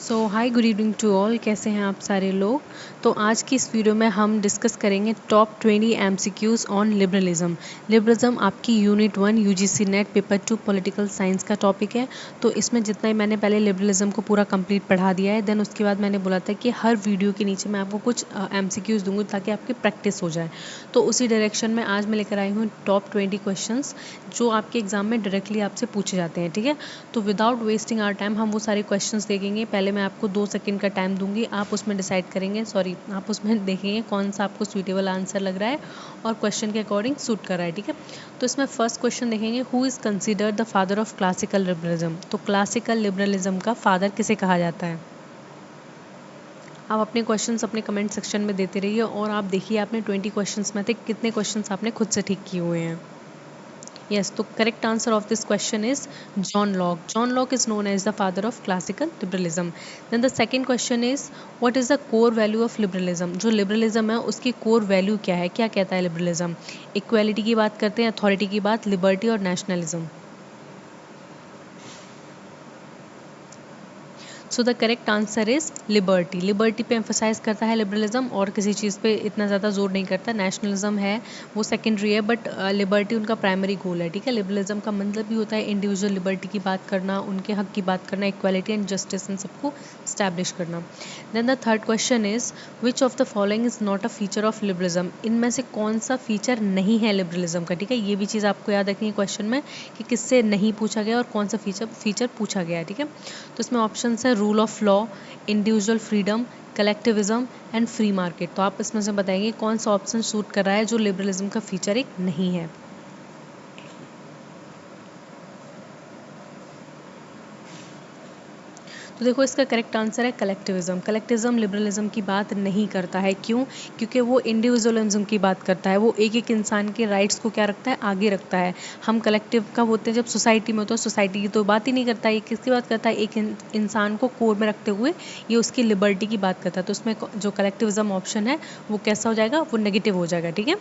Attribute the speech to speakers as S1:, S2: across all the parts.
S1: So hi good evening to all. कैसे हैं आप सारे लोग। तो आज की इस वीडियो में हम डिस्कस करेंगे top 20 MCQs on liberalism. Liberalism आपकी unit 1 UGC NET paper 2 political science का टॉपिक है। तो इसमें जितना ही मैंने पहले लिबरलिज्म को पूरा कंप्लीट पढ़ा दिया है, देन उसके बाद मैंने बोला था कि हर वीडियो के नीचे मैं आपको कुछ एमसीक्यूज़ दूंगी ताकि आपकी प्रैक्टिस हो जाए। तो उसी डायरेक्शन में आज मैं लेकर आई हूँ टॉप 20 क्वेश्चंस जो आपके एग्जाम में डायरेक्टली आपसे पूछे जाते हैं। ठीक है, तो विदाउट वेस्टिंग आवर टाइम हम वो सारे क्वेश्चंस देखेंगे। पहले मैं आपको 2 सेकंड का टाइम दूंगी, आप उसमें डिसाइड करेंगे, आप उसमें देखेंगे कौन सा आपको सूटेबल आंसर लग रहा है और क्वेश्चन के अकॉर्डिंग सूट कर रहा है। ठीक है, तो इसमें फर्स्ट क्वेश्चन देखेंगे, who is considered the father of classical liberalism. तो क्लासिकल लिबरलिज्म का फादर किसे कहा जाता है। आप अपने क्वेश्चंस अपने कमेंट सेक्शन में देते रहिए और आप देखिए आपने 20 क्वेश्चंस में थे कितने क्वेश्चंस आपने खुद से ठीक किए हुए हैं। Yes, the correct answer of this question is John Locke. John Locke is known as the father of classical liberalism. Then the second question is, what is the core value of liberalism? जो liberalism है उसकी core value क्या है, क्या कहता है liberalism? Equality की बात करते हैं, authority की बात, liberty और nationalism. So the correct answer is liberty. Liberty पे एम्फोसाइज करता है लिबरलिज्म और किसी चीज़ पे इतना ज़्यादा जोर नहीं करता। नेशनलिज्म है वो सेकेंडरी है, बट लिबर्टी उनका प्राइमरी गोल है। ठीक है, लिबरलिज्म का मतलब भी होता है इंडिविजुअल लिबर्टी की बात करना, उनके हक की बात करना, इक्वालिटी एंड जस्टिस इन सबको स्टैब्लिश करना। Then the third question is, which of the following is not a feature of liberalism. इनमें से कौन सा फीचर नहीं है लिबरलिज्म का। ठीक है, ये भी चीज़ आपको याद रखनी है क्वेश्चन में कि किससे नहीं पूछा गया और कौन सा फीचर पूछा गया है। ठीक है, तो इसमें ऑप्शन है rule of law, individual freedom, collectivism and free market. तो आप इसमें से बताएंगे कौन सा ऑप्शन सूट कर रहा है जो लिबरलिज्म का फीचर एक नहीं है। तो देखो इसका करेक्ट आंसर है कलेक्टिविज्म। कलेक्टिविज्म लिबरलिज्म की बात नहीं करता है। क्यों? क्योंकि वो इंडिविजुअलिज्म की बात करता है। वो एक एक इंसान के राइट्स को क्या रखता है, आगे रखता है। हम कलेक्टिव कब होते हैं, जब सोसाइटी में होता है। सोसाइटी की तो बात ही नहीं करता है। ये किसकी बात करता है, एक इंसान को कोर में रखते हुए ये उसकी लिबर्टी की बात करता है। तो उसमें जो कलेक्टिविज्म ऑप्शन है वो कैसा हो जाएगा, वो नेगेटिव हो जाएगा। ठीक है,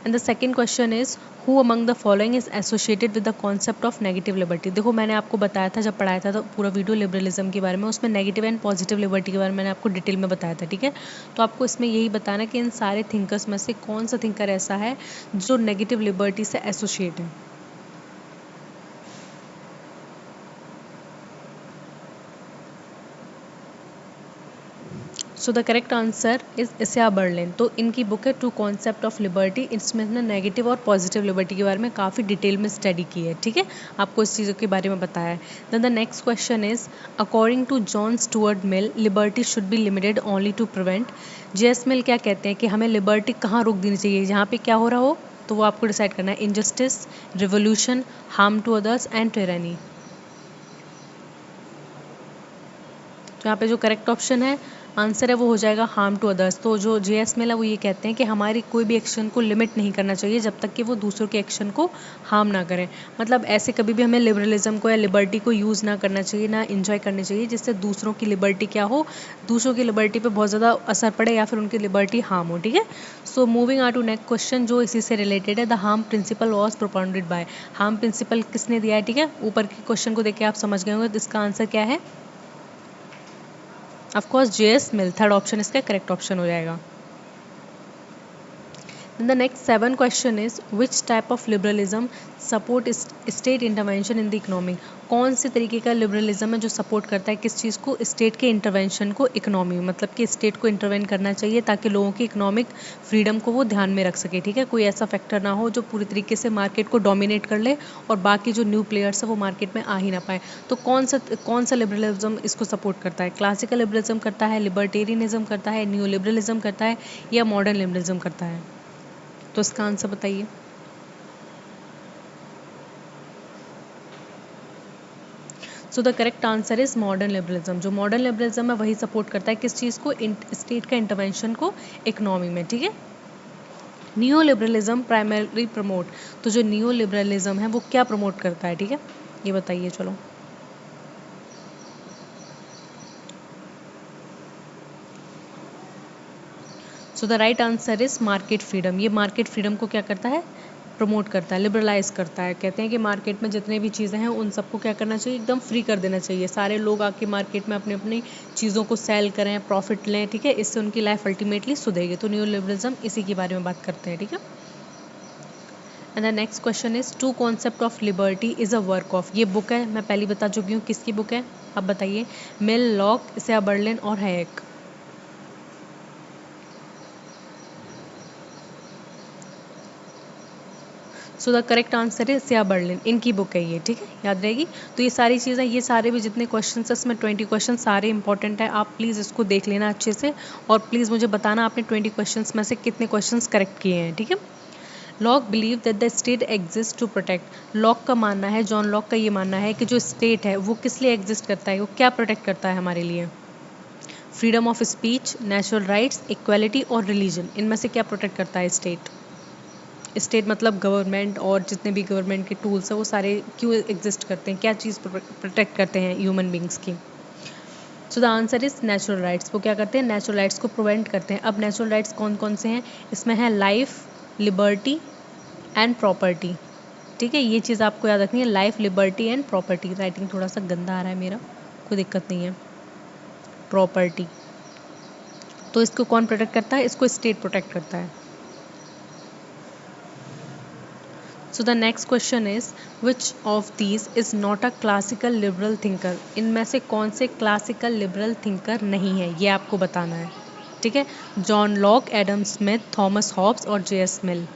S1: and the second question is, who among the following is associated with the concept of negative liberty. देखो मैंने आपको बताया था जब पढ़ाया था तो पूरा वीडियो लिबरलिज्म के बारे में, उसमें नेगेटिव एंड पॉजिटिव लिबर्टी के बारे में मैंने आपको डिटेल में बताया था। ठीक है, तो आपको इसमें यही बताना कि इन सारे थिंकर्स में से कौन सा थिंकर ऐसा है जो नेगेटिव लिबर्टी से एसोसिएट है। So the correct answer is Isaiah Berlin. तो इनकी बुक है टू कॉन्सेप्ट ऑफ लिबर्टी। इसमें ने नेगेटिव और पॉजिटिव लिबर्टी के बारे में काफ़ी डिटेल में स्टडी की है। ठीक है, आपको इस चीज़ों के बारे में बताया है। Then the next question is, according to John Stuart Mill, liberty should be limited only to prevent. JS Mill क्या कहते हैं कि हमें लिबर्टी कहाँ रोक देनी चाहिए, जहाँ पे क्या हो रहा हो। तो वो आपको डिसाइड करना है, injustice, revolution, harm to others and tyranny. तो यहाँ पे जो करेक्ट ऑप्शन है आंसर है वो हो जाएगा हार्म टू अदर्स। तो जो जेएस मिल है वो ये कहते हैं कि हमारी कोई भी एक्शन को लिमिट नहीं करना चाहिए जब तक कि वो दूसरों के एक्शन को हार्म ना करें। मतलब ऐसे कभी भी हमें लिबरलिज्म को या लिबर्टी को यूज़ ना करना चाहिए, ना इंजॉय करनी चाहिए जिससे दूसरों की लिबर्टी क्या हो, दूसरों की लिबर्टी पर बहुत ज़्यादा असर पड़े या फिर उनकी लिबर्टी हार्म हो। ठीक है, so moving are to next question जो इसी से रिलेटेड है, the harm principle was propounded by. Harm principle किसने दिया है। ठीक है, ऊपर के क्वेश्चन को देख के आप समझ गए होंगे तो इसका आंसर क्या है, of course JS mill. Third option इसका करेक्ट ऑप्शन हो जाएगा। Then the next seven question is, which type of liberalism support state intervention in the economy। कौन से तरीके का लिबरलिज्म है जो सपोर्ट करता है किस चीज़ को, स्टेट के इंटरवेंशन को इकोनॉमी में। मतलब कि स्टेट को इंटरवेन करना चाहिए ताकि लोगों की इकोनॉमिक फ्रीडम को वो ध्यान में रख सके। ठीक है, कोई ऐसा फैक्टर ना हो जो पूरी तरीके से मार्केट को डोमिनेट कर ले और बाकी जो न्यू प्लेयर्स है वो मार्केट में आ ही ना पाए। तो कौन सा लिबरलिज्म इसको सपोर्ट करता है, क्लासिकल लिबरलिज्म करता है, लिबर्टेरियनिज्म करता है, न्यू लिबरलिज्म करता है या मॉडर्न लिबरलिज्म करता है। तो इसका आंसर बताइए। सो the correct answer is modern liberalism. जो मॉडर्न लिबरलिज्म है वही सपोर्ट करता है किस चीज़ को, स्टेट का इंटरवेंशन को इकोनॉमी में। ठीक है, नियो लिबरलिज्म प्राइमरी प्रमोट। तो जो नियो लिबरलिज्म है वो क्या प्रमोट करता है। ठीक है, ये बताइए चलो। So the right answer is market freedom. ये मार्केट फ्रीडम को क्या करता है, प्रमोट करता है, लिबरलाइज करता है। कहते हैं कि मार्केट में जितने भी चीज़ें हैं उन सबको क्या करना चाहिए, एकदम फ्री कर देना चाहिए। सारे लोग आके मार्केट में अपनी अपनी चीज़ों को सेल करें, प्रॉफिट लें, ठीक है। इससे उनकी लाइफ अल्टीमेटली सुधरेगी। तो न्यू लिबरलिज्म इसी के बारे में बात करते हैं, ठीक है। And the next question is two concept of liberty is a work of. ये बुक है, मैं पहले बता चुकी हूँ किसकी बुक है, आप बताइए। मिल, लॉक, सिया बर्लिन और हैयक। सो द करेक्ट आंसर है सिया बर्लिन, इनकी बुक है ये, ठीक है, याद रहेगी। तो ये सारी चीज़ें, ये सारे भी जितने क्वेश्चन है इसमें 20 क्वेश्चन सारे इंपॉर्टेंट है। आप प्लीज़ इसको देख लेना अच्छे से और प्लीज़ मुझे बताना आपने 20 क्वेश्चन में से कितने क्वेश्चन करेक्ट किए हैं, ठीक है। Locke believe that the state exist to protect. Locke का मानना है, जॉन लॉक का ये मानना है कि जो स्टेट है वो किस लिए एग्जिस्ट करता है, वो क्या प्रोटेक्ट करता है हमारे लिए। Freedom of speech, natural rights, equality और रिलीजन, इनमें से क्या प्रोटेक्ट करता है स्टेट। स्टेट मतलब गवर्नमेंट और जितने भी गवर्नमेंट के टूल्स हैं वो सारे क्यों एग्जिस्ट करते हैं, क्या चीज़ प्रोटेक्ट करते हैं ह्यूमन बींग्स की। So the answer is natural rights. वो क्या करते हैं, नेचुरल राइट्स को प्रिवेंट करते हैं। अब नेचुरल राइट्स कौन कौन से हैं, इसमें है लाइफ, लिबर्टी एंड प्रॉपर्टी, ठीक है। ये चीज़ आपको याद रखनी है, life, liberty and property. Writing थोड़ा सा गंदा आ रहा है मेरा, कोई दिक्कत नहीं है। प्रॉपर्टी, तो इसको कौन प्रोटेक्ट करता है, इसको स्टेट प्रोटेक्ट करता है। So the next question is which of these is not a classical liberal thinker. इनमें से कौन से क्लासिकल लिबरल थिंकर नहीं है, ये आपको बताना है, ठीक है। John Locke, Adam Smith, Thomas Hobbes और जे.एस. मिल।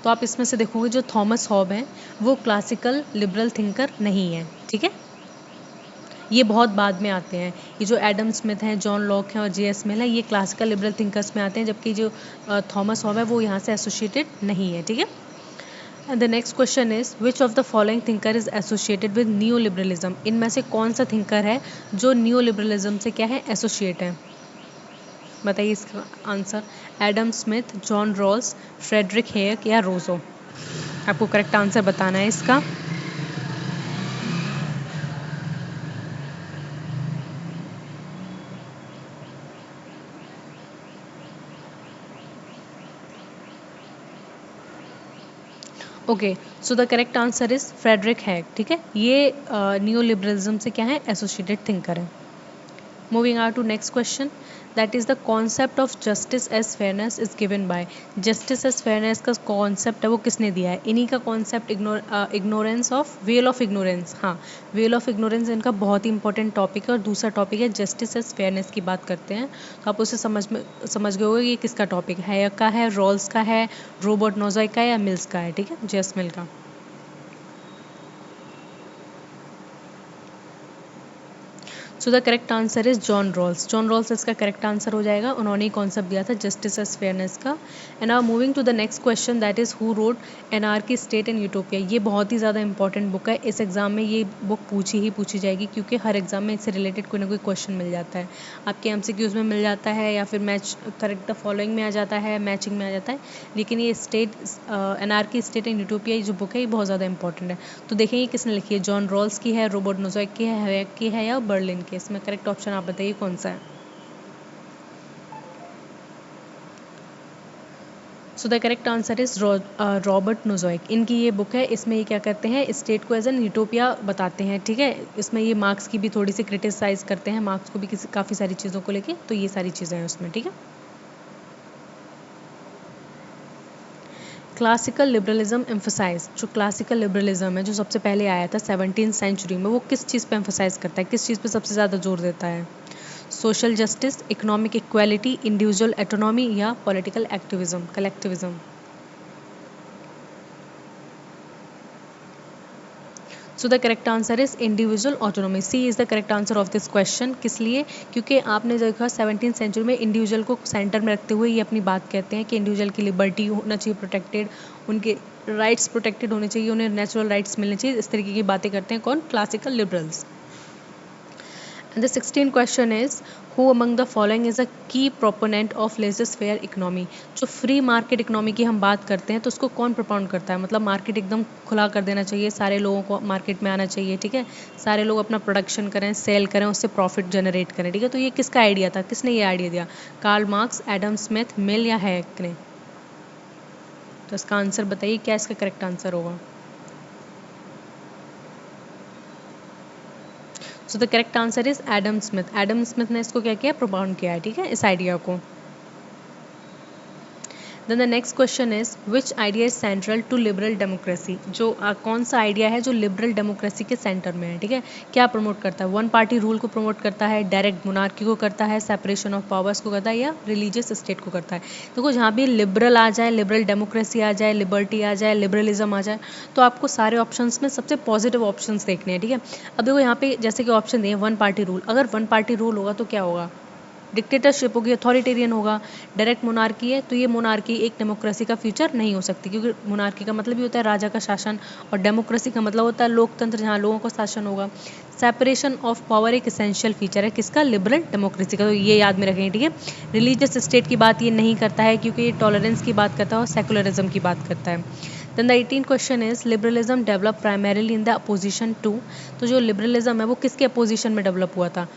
S1: तो आप इसमें से देखोगे जो थॉमस हॉब हैं वो क्लासिकल लिबरल थिंकर नहीं है, ठीक है। ये बहुत बाद में आते हैं। ये जो एडम स्मिथ हैं, जॉन लॉक हैं और जे.एस. मिल है, ये क्लासिकल लिबरल थिंकर्स में आते हैं, जबकि जो थॉमस हॉब है वो यहाँ से एसोसिएटेड नहीं है, ठीक है। And the next question is which of the following thinker is associated with new liberalism. इनमें से कौन सा थिंकर है जो न्यू लिबरलिज्म से क्या है, एसोसिएट है। बताइए इसका answer. Adam Smith, John Rawls, Friedrich Hayek या रोजो। आपको करेक्ट आंसर बताना है इसका। Okay, so the correct answer is Friedrich Hayek, ठीक है। ये न्यू लिबरलिज्म से क्या है, एसोसिएटेड थिंकर है। Moving out to next question, that is the concept of justice as fairness is given by. Justice as fairness का concept है वो किसने दिया है, इन्हीं का concept ignorance of well of ignorance. हाँ, वेल ऑफ इग्नोरेंस इनका बहुत ही इंपॉर्टेंट टॉपिक है। और दूसरा टॉपिक है जस्टिस एज फेयरनेस की बात करते हैं, तो आप उसे समझ गए होगे ये किसका टॉपिक है, का है, रॉल्स का है, रॉबर्ट नोज़ाइक का है या मिल्स का है, ठीक है, जेस मिल का। So the correct answer is John Rawls. John Rawls इसका करेक्ट आंसर हो जाएगा, उन्होंने ही कॉन्सेप्ट दिया था जस्टिस एज फेयरनेस का। And now moving to the next question, that is who wrote anarchy, state and utopia. ये बहुत ही ज़्यादा इंपॉर्टेंट बुक है, इस एग्जाम में ये बुक पूछी जाएगी, क्योंकि हर एग्जाम में इससे रिलेटेड कोई ना कोई क्वेश्चन मिल जाता है। आपके एमसीक्यूज में मिल जाता है या फिर मैच करेक्ट द फॉलोइंग में आ जाता है, मैचिंग में आ जाता है। लेकिन ये state anarchy, state and utopia, ये जो बुक है ये बहुत ज़्यादा इंपॉर्टेंट है। तो देखें ये किसने लिखी है, जॉन रॉल्स की है, रॉबर्ट नोज़ाइक की है, हैयक की है या बर्लिन की। इसमें करेक्ट ऑप्शन आप बताइए कौन सा है। So the correct answer is Robert Nozick, इनकी ये बुक है। इसमें ये क्या करते हैं, स्टेट को एज एन यूटोपिया बताते हैं, ठीक है। इसमें ये मार्क्स की भी थोड़ी सी क्रिटिसाइज करते हैं, मार्क्स को भी काफ़ी सारी चीज़ों को लेके, तो ये सारी चीज़ें हैं उसमें, ठीक है। क्लासिकल लिबरलिज्म एम्फोसाइज, जो क्लासिकल लिबरलिज्म है जो सबसे पहले आया था 17th सेंचुरी में, वो किस चीज़ पे एम्फोसाइज करता है, किस चीज़ पे सबसे ज़्यादा जोर देता है। Social justice, economic equality, individual autonomy या political activism, collectivism. So the correct answer is individual autonomy. C is the correct answer of this question. किस लिए, क्योंकि आपने देखा 17th सेंचुरी में इंडिविजुअल को सेंटर में रखते हुए ये अपनी बात कहते हैं कि इंडिविजुअल की लिबर्टी होना चाहिए प्रोटेक्टेड, उनके राइट्स प्रोटेक्टेड होने चाहिए, उन्हें नेचुरल राइट्स मिलने चाहिए, इस तरीके की बातें करते हैं कौन, classical liberals. And the 16th question is, who among the following is a key proponent of laissez-faire economy? जो फ्री मार्केट इकोनॉमी की हम बात करते हैं तो उसको कौन प्रोपाउंड करता है? मतलब मार्केट एकदम खुला कर देना चाहिए, सारे लोगों को मार्केट में आना चाहिए, ठीक है, सारे लोग अपना प्रोडक्शन करें, सेल करें, उससे प्रॉफिट जनरेट करें, ठीक है। तो ये किसका आइडिया था, किसने ये आइडिया दिया? कार्ल मार्क्स, एडम स्मिथ, मिल या हैक ने? तो इसका आंसर बताइए, क्या इसका करेक्ट आंसर होगा? सो the correct answer is Adam Smith. Adam Smith ने इसको क्या किया, प्रोपाउंड किया है, ठीक है, इस आइडिया को। Then the next question is which idea is central to liberal democracy? जो कौन सा आइडिया है जो लिबरल डेमोक्रेसी के सेंटर में है, ठीक है। क्या प्रमोट करता है? वन पार्टी रूल को प्रमोट करता है, डायरेक्ट मोनार्की को करता है, सेपरेशन ऑफ पावर्स को करता है, या रिलीजियस स्टेट को करता है? देखो जहाँ भी लिबरल आ जाए, लिबरल डेमोक्रेसी आ जाए, लिबर्टी आ जाए, लिबरलिज्म आ जाए, तो आपको सारे ऑप्शंस में सबसे पॉजिटिव ऑप्शंस देखने हैं, ठीक है। अब देखो यहाँ पे जैसे कि ऑप्शन दिए वन पार्टी रूल, अगर वन पार्टी रूल होगा तो क्या होगा? डिक्टेटरशिप होगी, अथॉरिटेरियन होगा। डायरेक्ट मोनार्की है तो ये मोनार्की एक डेमोक्रेसी का फीचर नहीं हो सकती, क्योंकि मोनार्की का मतलब ही होता है राजा का शासन, और डेमोक्रेसी का मतलब होता है लोकतंत्र, जहाँ लोगों का शासन होगा। सेपरेशन ऑफ पावर एक इसेंशियल फीचर है किसका? लिबरल डेमोक्रेसी का, तो ये याद में रखेंगे, ठीक है। रिलीजियस स्टेट की बात ये नहीं करता है, क्योंकि ये टॉलरेंस की बात करता है और सेकुलरिज्म की बात करता है। Then the 18th question is liberalism develop primarily in the opposition to? तो जो लिबरलिज्म है वो किसके अपोजिशन में डेवलप हुआ था?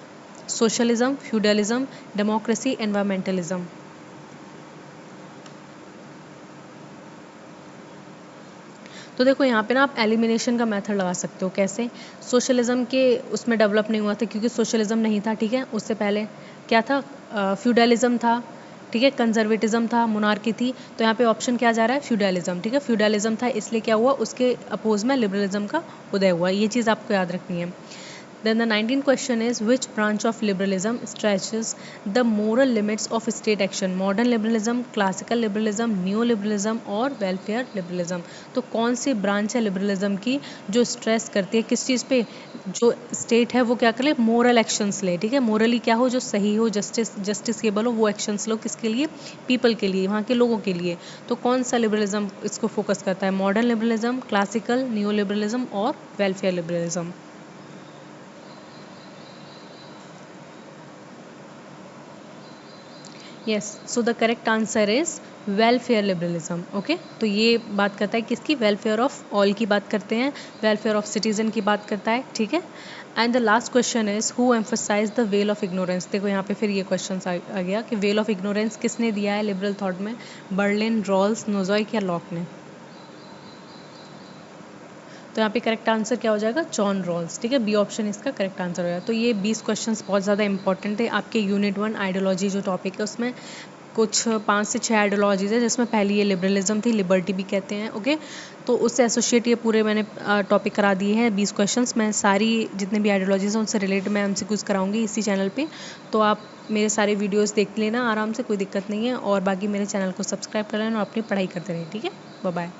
S1: Socialism, feudalism, democracy, environmentalism? तो देखो यहाँ पे ना आप एलिमिनेशन का मेथड लगा सकते हो। कैसे? सोशलिज्म के उसमें डेवलप नहीं हुआ था क्योंकि सोशलिज्म नहीं था, ठीक है। उससे पहले क्या था? फ्यूडलिज्म था, ठीक है, कंजर्वेटिज्म था, मोनार्की थी। तो यहाँ पे ऑप्शन क्या जा रहा है? फ्यूडलिज्म, ठीक है, फ्यूडलिज्म था, इसलिए क्या हुआ, उसके अपोज में लिबरलिज्म का उदय हुआ। ये चीज़ आपको याद रखनी है। Then the 19th question is which branch of liberalism stretches the moral limits of state action? Modern liberalism, classical liberalism, neoliberalism और welfare liberalism? तो कौन सी ब्रांच है लिबरलिज्म की जो स्ट्रेस करती है किस चीज़ पे? जो स्टेट है वो क्या करे? मोरल एक्शंस ले, ठीक है। मोरली क्या हो? जो सही हो, जस्टिसेबल हो, वो एक्शंस लो, किसके लिए? पीपल के लिए, वहाँ के लोगों के लिए। तो कौन सा लिबरलिज्म इसको फोकस करता है? Modern liberalism, classical, neo liberalism और welfare liberalism? Yes, so the correct answer is welfare liberalism. Okay, तो ये बात करता है किसकी? वेलफेयर ऑफ ऑल की बात करते हैं, वेलफेयर ऑफ सिटीजन की बात करता है, ठीक है। And the last question is who emphasize the veil of ignorance? देखो यहाँ पे फिर ये क्वेश्चन आ गया कि वेल ऑफ इग्नोरेंस किसने दिया है लिबरल थॉट में? बर्लिन, रॉल्स, नोज़ॉइक या लॉक ने? तो यहाँ पे करेक्ट आंसर क्या हो जाएगा? जॉन रॉल्स, ठीक है, बी ऑप्शन इसका करेक्ट आंसर हो जाएगा। तो ये 20 क्वेश्चंस बहुत ज़्यादा इंपॉर्टेंट है आपके यूनिट 1 आइडियोलॉजी जो टॉपिक है उसमें। कुछ 5 से 6 आइडियोलॉजीज है जिसमें पहली ये लिबरलिज्म थी, लिबर्टी भी कहते हैं, ओके। तो उससे एसोसिएट ये पूरे मैंने टॉपिक करा दिए हैं 20 क्वेश्चंस। मैं सारी जितने भी आइडियोलॉजीज हैं उनसे रिलेटेड मैं एमसीक्यूज कराऊंगी इसी चैनल पे, तो आप मेरे सारे वीडियोस देख लेना आराम से, कोई दिक्कत नहीं है। और बाकी मेरे चैनल को सब्सक्राइब कर लेना और अपनी पढ़ाई करते रहें, ठीक है। Bye bye.